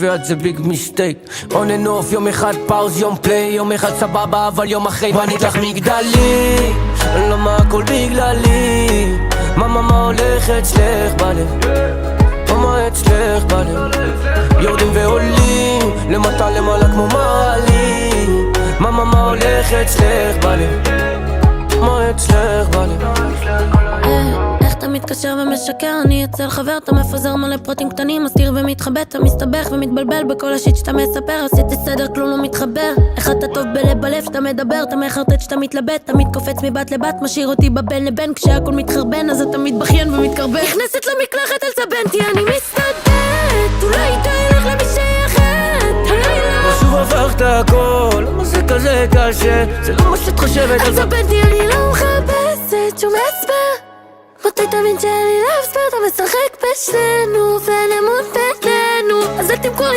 ואת זה ביג מיסטייק. און אנד אוף, יום אחד פאוז, יום פליי, יום אחד סבבה אבל יום אחרי בנית לך מגדלי. למה הכל בגללי? מה הולך אצלך בלב? מה אצלך בלב? יורדים ועולים למטה למעלה כמו מעלים. מה הולך אצלך בלב? מה אצלך בלב? איך אתה מתקשר ומשקר? אני אצל חבר, אתה מפזר מלא פרטים קטנים, מסתיר ומתחבט, אתה מסתבך ומתבלבל בכל השיט שאתה מספר. עשיתי סדר, כלום לא מתחבר. איך אתה טוב בלב בלב, אתה מדבר, אתה מחרטט שאתה מתלבט, אתה מתקופץ מבת לבת, משאיר אותי בבין לבין, כשהכל מתחרבן אז אתה מתבכיין ומתקרבן. נכנסת למקלחת אל סבנתי, אני מסתדרת, אולי די לך למי שאחרת הלילה ושוב הפכת הכל, למה זה כזה קשה? זה לא מה שאת חושבת אל סבנתי, אני לא מחפשת שום הסבר. מתי תבין שאני לא ספר, אתה משחק בשלנו ואין אמון בינינו, אז אל תמכור לי